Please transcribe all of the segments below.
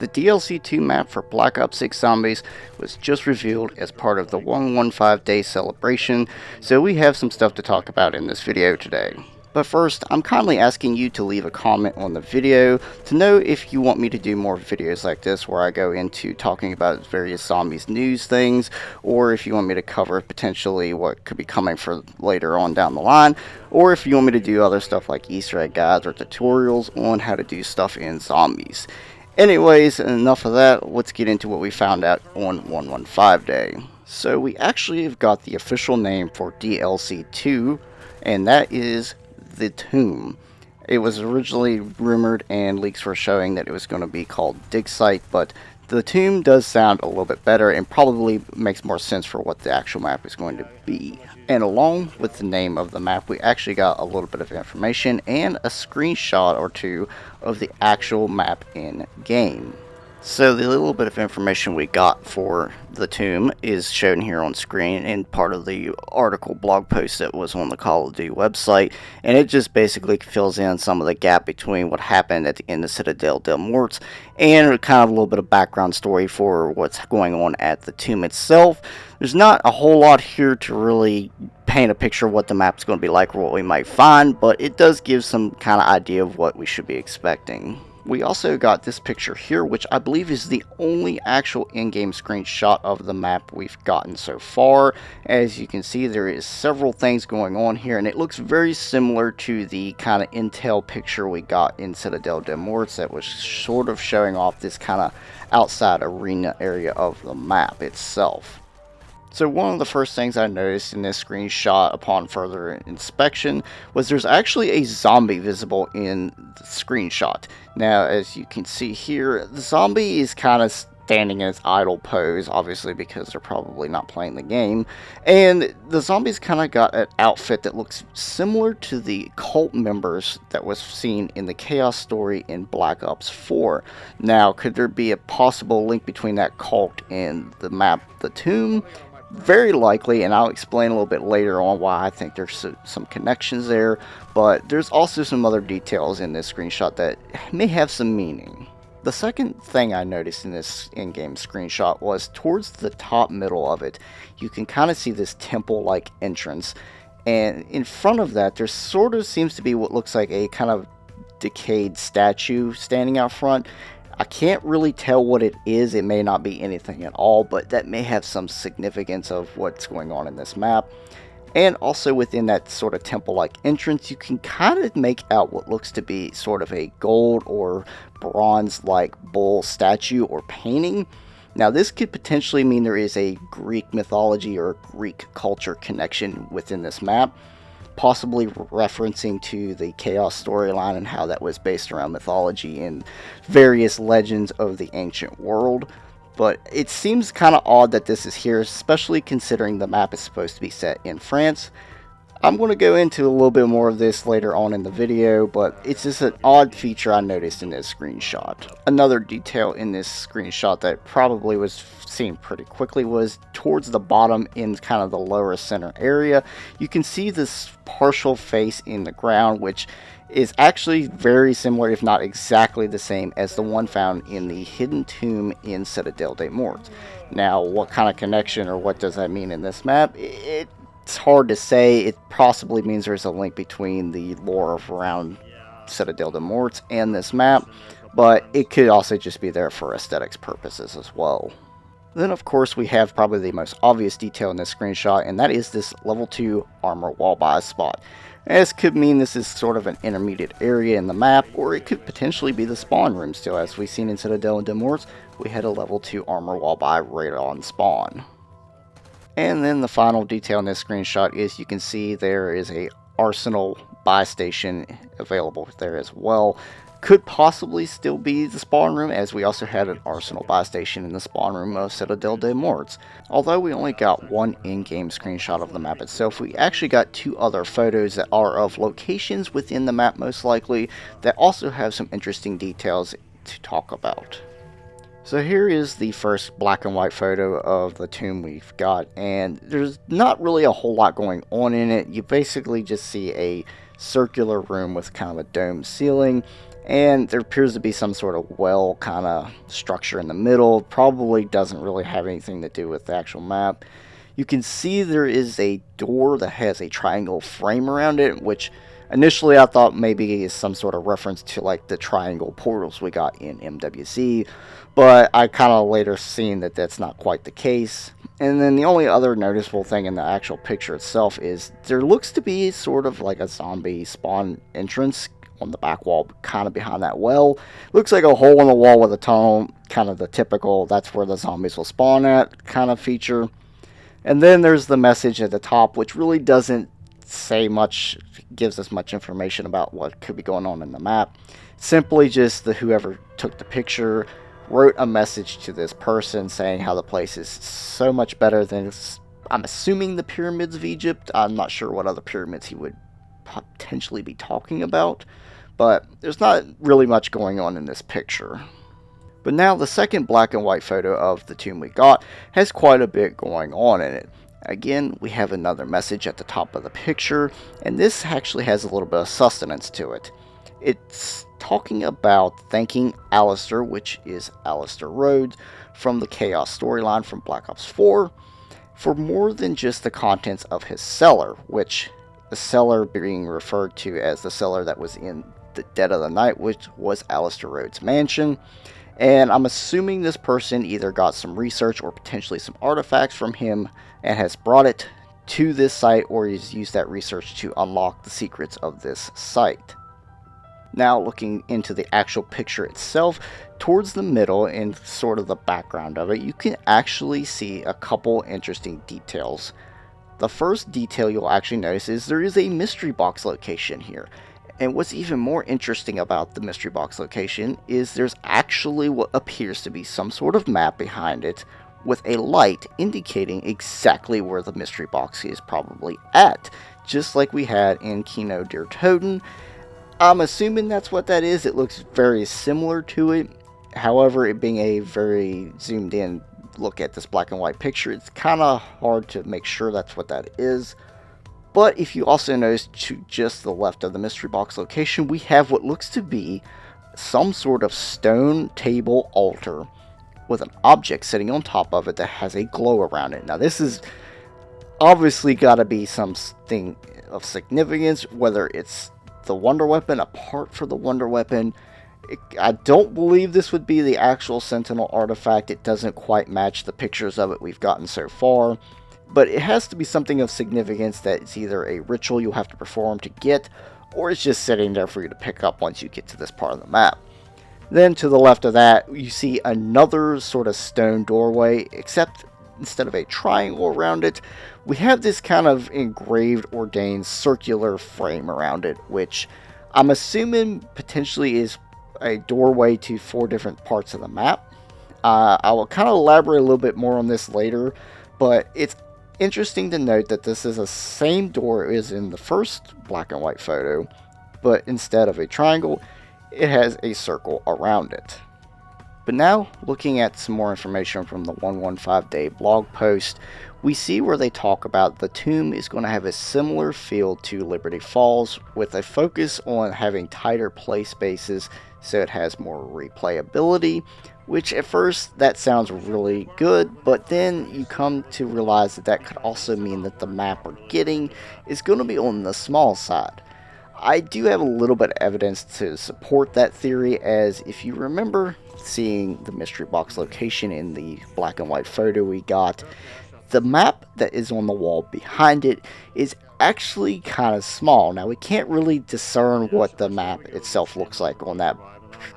The DLC 2 map for Black Ops 6 Zombies was just revealed as part of the 115 day celebration, so we have some stuff to talk about in this video today. But first, I'm kindly asking you to leave a comment on the video to know if you want me to do more videos like this where I go into talking about various zombies news things, or if you want me to cover potentially what could be coming for later on down the line, or if you want me to do other stuff like Easter egg guides or tutorials on how to do stuff in zombies. Anyways, enough of that, let's get into what we found out on 115 Day. So we actually have got the official name for DLC 2, and that is The Tomb. It was originally rumored and leaks were showing that it was going to be called Dig Site, but The Tomb does sound a little bit better and probably makes more sense for what the actual map is going to be. And along with the name of the map, we actually got a little bit of information and a screenshot or two of the actual map in game. So the little bit of information we got for The Tomb is shown here on screen in part of the article blog post that was on the Call of Duty website, and it just basically fills in some of the gap between what happened at the end of Citadel des Morts and kind of a little bit of background story for what's going on at The Tomb itself. There's not a whole lot here to really paint a picture of what the map's going to be like or what we might find, but it does give some kind of idea of what we should be expecting. We also got this picture here, which I believe is the only actual in-game screenshot of the map we've gotten so far. As you can see, there is several things going on here, and it looks very similar to the kind of intel picture we got in Citadel des Morts that was sort of showing off this kind of outside arena area of the map itself. So one of the first things I noticed in this screenshot upon further inspection was there's actually a zombie visible in the screenshot. Now, as you can see here, the zombie is kind of standing in its idle pose, obviously because they're probably not playing the game. And the zombies kind of got an outfit that looks similar to the cult members that was seen in the Chaos story in Black Ops 4. Now, could there be a possible link between that cult and the map The Tomb? Very likely, and I'll explain a little bit later on why I think there's some connections there, but there's also some other details in this screenshot that may have some meaning. The second thing I noticed in this in-game screenshot was towards the top middle of it, you can kind of see this temple-like entrance, and in front of that there sort of seems to be what looks like a kind of decayed statue standing out front. I can't really tell what it is. It may not be anything at all, but that may have some significance of what's going on in this map. And also within that sort of temple-like entrance, you can kind of make out what looks to be sort of a gold or bronze-like bull statue or painting. Now, this could potentially mean there is a Greek mythology or Greek culture connection within this map, possibly referencing to the Chaos storyline and how that was based around mythology and various legends of the ancient world. But it seems kind of odd that this is here, especially considering the map is supposed to be set in France. I'm going to go into a little bit more of this later on in the video, but it's just an odd feature I noticed in this screenshot. Another detail in this screenshot that probably was seen pretty quickly was towards the bottom in kind of the lower center area. You can see this partial face in the ground, which is actually very similar, if not exactly the same, as the one found in the hidden tomb in Citadel des Morts. Now, what kind of connection or what does that mean in this map? It's hard to say. It possibly means there's a link between the lore of around Citadel des Morts and this map, but it could also just be there for aesthetics purposes as well. Then, of course, we have probably the most obvious detail in this screenshot, and that is this level 2 armor wall buy spot. This could mean this is sort of an intermediate area in the map, or it could potentially be the spawn room still. As we've seen in Citadel des Morts, we had a level 2 armor wall buy right on spawn. And then the final detail in this screenshot is you can see there is a arsenal buy station available there as well. Could possibly still be the spawn room, as we also had an arsenal buy station in the spawn room of Citadel des Morts. Although we only got one in-game screenshot of the map itself, we actually got two other photos that are of locations within the map most likely that also have some interesting details to talk about. So here is the first black and white photo of the tomb we've got, and there's not really a whole lot going on in it. You basically just see a circular room with kind of a dome ceiling, and there appears to be some sort of well kind of structure in the middle. Probably doesn't really have anything to do with the actual map. You can see there is a door that has a triangle frame around it, which initially I thought maybe is some sort of reference to like the triangle portals we got in MWC, but I kind of later seen that that's not quite the case. And then the only other noticeable thing in the actual picture itself is there looks to be sort of like a zombie spawn entrance on the back wall, kind of behind that well. Looks like a hole in the wall with a tunnel, kind of the typical that's where the zombies will spawn at kind of feature. And then there's the message at the top, which really doesn't say much, gives us much information about what could be going on in the map. Simply just whoever took the picture wrote a message to this person saying how the place is so much better than, I'm assuming, the pyramids of Egypt. I'm not sure what other pyramids he would potentially be talking about, but there's not really much going on in this picture. But now the second black and white photo of the tomb we got has quite a bit going on in it. Again, we have another message at the top of the picture, and this actually has a little bit of sustenance to it. It's talking about thanking Alistair, which is Alistair Rhodes, from the Chaos storyline from Black Ops 4, for more than just the contents of his cellar, which the cellar being referred to as the cellar that was in the Dead of the Night, which was Alistair Rhodes' mansion. And I'm assuming this person either got some research or potentially some artifacts from him and has brought it to this site, or has used that research to unlock the secrets of this site. Now looking into the actual picture itself, towards the middle and sort of the background of it, you can actually see a couple interesting details. The first detail you'll actually notice is there is a mystery box location here. And what's even more interesting about the mystery box location is there's actually what appears to be some sort of map behind it with a light indicating exactly where the mystery box is probably at, just like we had in Kino der Toten. I'm assuming that's what that is. It looks very similar to it. However, it being a very zoomed in look at this black and white picture, it's kind of hard to make sure that's what that is. But if you also notice to just the left of the mystery box location, we have what looks to be some sort of stone table altar with an object sitting on top of it that has a glow around it. Now this is obviously got to be something of significance, whether it's the Wonder Weapon, a part for the Wonder Weapon. I don't believe this would be the actual Sentinel artifact. It doesn't quite match the pictures of it we've gotten so far. But it has to be something of significance that it's either a ritual you'll have to perform to get, or it's just sitting there for you to pick up once you get to this part of the map. Then to the left of that, you see another sort of stone doorway, except instead of a triangle around it, we have this kind of engraved, ordained circular frame around it, which I'm assuming potentially is a doorway to 4 different parts of the map. I will kind of elaborate a little bit more on this later, but it's interesting to note that this is the same door as in the first black and white photo, but instead of a triangle, it has a circle around it. But now, looking at some more information from the 115-day blog post, we see where they talk about the tomb is going to have a similar feel to Liberty Falls, with a focus on having tighter play spaces so it has more replayability, which at first that sounds really good, but then you come to realize that that could also mean that the map we're getting is going to be on the small side. I do have a little bit of evidence to support that theory, as if you remember seeing the mystery box location in the black and white photo we got, the map that is on the wall behind it is actually kind of small. Now we can't really discern what the map itself looks like on that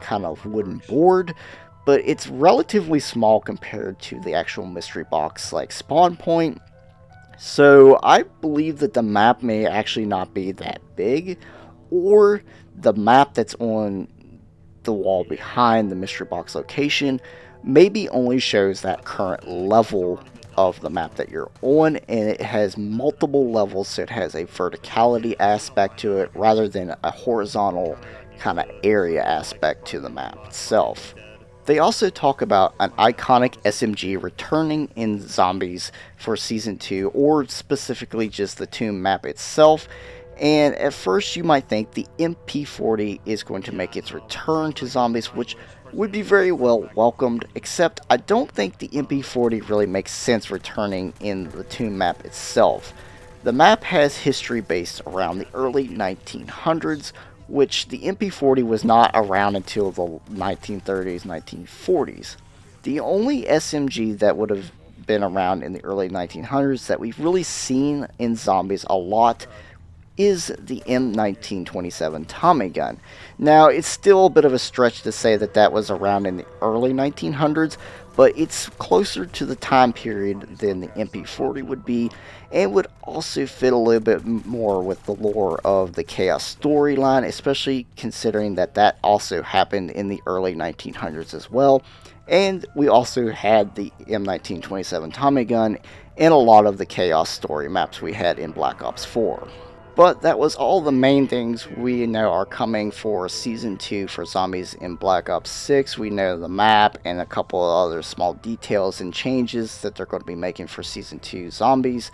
kind of wooden board, but it's relatively small compared to the actual mystery box like spawn point. So I believe that the map may actually not be that big, or the map that's on the wall behind the mystery box location maybe only shows that current level of the map that you're on, and it has multiple levels, so it has a verticality aspect to it rather than a horizontal kind of area aspect to the map itself. They also talk about an iconic SMG returning in Zombies for Season 2, or specifically just the tomb map itself, And at first you might think the MP40 is going to make its return to zombies, which would be very well welcomed, except I don't think the MP40 really makes sense returning in the Tomb map itself. The map has history based around the early 1900s, which the MP40 was not around until the 1930s, 1940s. The only SMG that would have been around in the early 1900s that we've really seen in zombies a lot is the M1927 Tommy gun. Now, it's still a bit of a stretch to say that that was around in the early 1900s, but it's closer to the time period than the MP40 would be, and would also fit a little bit more with the lore of the Chaos storyline, especially considering that that also happened in the early 1900s as well. And we also had the M1927 Tommy gun in a lot of the Chaos story maps we had in Black Ops 4. But that was all the main things we know are coming for Season 2 for Zombies in Black Ops 6. We know the map and a couple of other small details and changes that they're going to be making for Season 2 Zombies.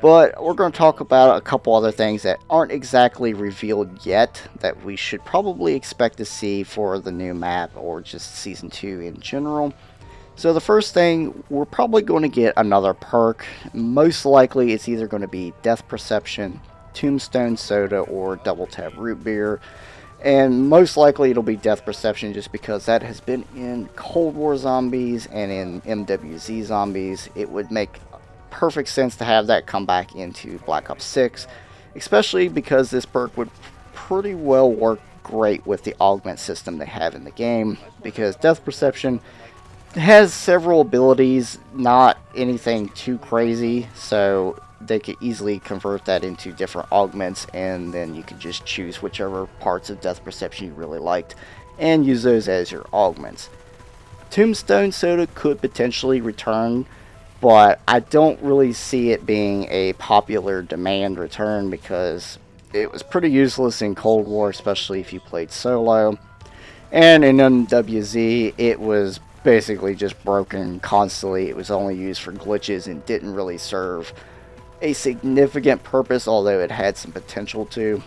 But we're going to talk about a couple other things that aren't exactly revealed yet that we should probably expect to see for the new map or just Season 2 in general. So the first thing, we're probably going to get another perk. Most likely it's either going to be Death Perception, Tombstone Soda, or Double Tap Root Beer, and most likely it'll be Death Perception just because that has been in Cold War Zombies and in MWZ Zombies. It would make perfect sense to have that come back into Black Ops 6, especially because this perk would pretty well work great with the augment system they have in the game, because Death Perception has several abilities, not anything too crazy, so they could easily convert that into different augments, and then you could just choose whichever parts of Death Perception you really liked and use those as your augments. Tombstone Soda could potentially return, but I don't really see it being a popular demand return because it was pretty useless in Cold War, especially if you played solo, and in MWZ it was basically just broken constantly. It was only used for glitches and didn't really serve a significant purpose, although it had some potential to.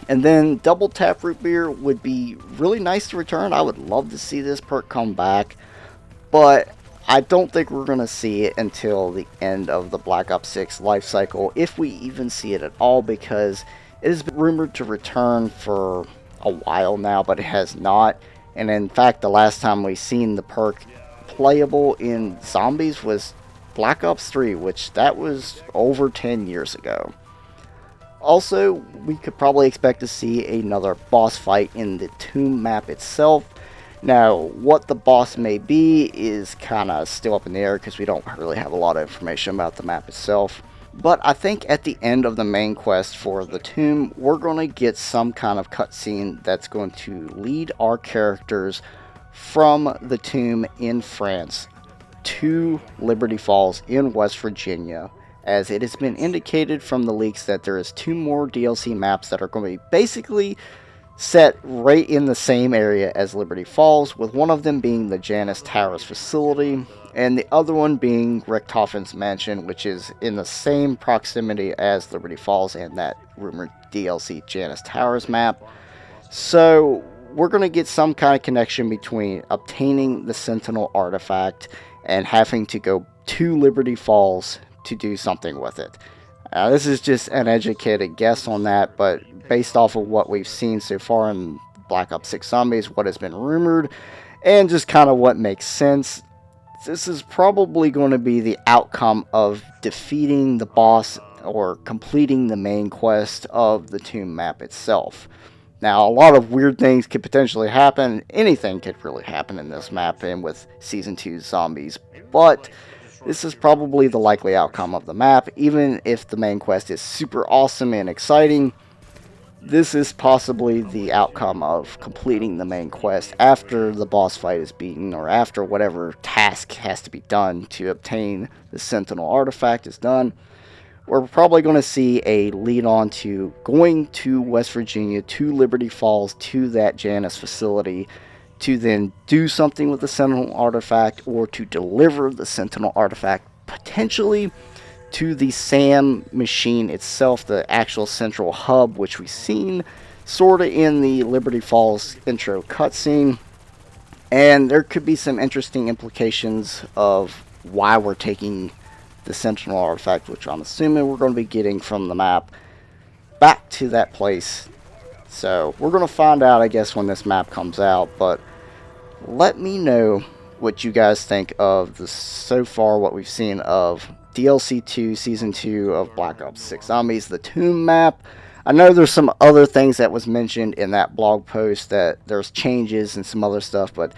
And then Double Tap Root Beer would be really nice to return. I would love to see this perk come back, but I don't think we're going to see it until the end of the Black Ops 6 life cycle, if we even see it at all, because it has been rumored to return for a while now, but it has not. And in fact, the last time we seen the perk playable in Zombies was Black Ops 3, which that was over 10 years ago. Also, we could probably expect to see another boss fight in the Tomb map itself. Now, what the boss may be is kind of still up in the air because we don't really have a lot of information about the map itself. But I think at the end of the main quest for the Tomb, we're going to get some kind of cutscene that's going to lead our characters from the Tomb in France to Liberty Falls in West Virginia, as it has been indicated from the leaks that there is 2 more DLC maps that are going to be basically set right in the same area as Liberty Falls, with one of them being the Janus Towers facility, and the other one being Richtofen's mansion, which is in the same proximity as Liberty Falls and that rumored DLC Janus Towers map. So we're going to get some kind of connection between obtaining the Sentinel artifact and having to go to Liberty Falls to do something with it. This is just an educated guess on that, but based off of what we've seen so far in Black Ops 6 Zombies, what has been rumored, and just kind of what makes sense, this is probably going to be the outcome of defeating the boss or completing the main quest of the Tomb map itself. Now, a lot of weird things could potentially happen. Anything could really happen in this map and with Season 2 Zombies, but this is probably the likely outcome of the map. Even if the main quest is super awesome and exciting, this is possibly the outcome of completing the main quest after the boss fight is beaten, or after whatever task has to be done to obtain the Sentinel artifact is done. We're probably going to see a lead on to going to West Virginia, to Liberty Falls, to that Janus facility, to then do something with the Sentinel artifact, or to deliver the Sentinel artifact potentially to the SAM machine itself, the actual central hub, which we've seen sort of in the Liberty Falls intro cutscene. And there could be some interesting implications of why we're taking the Sentinel artifact, which I'm assuming we're going to be getting from the map, back to that place. So we're going to find out, I guess, when this map comes out. But let me know what you guys think of this so far, what we've seen of DLC 2, Season 2 of Black Ops 6 Zombies, the Tomb map. I know there's some other things that was mentioned in that blog post, that there's changes and some other stuff, but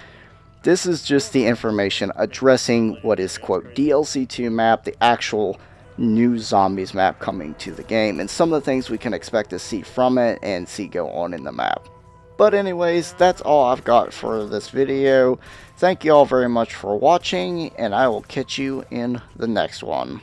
this is just the information addressing what is, quote, DLC 2 map, the actual new Zombies map coming to the game, and some of the things we can expect to see from it and see go on in the map. But anyways, that's all I've got for this video. Thank you all very much for watching, and I will catch you in the next one.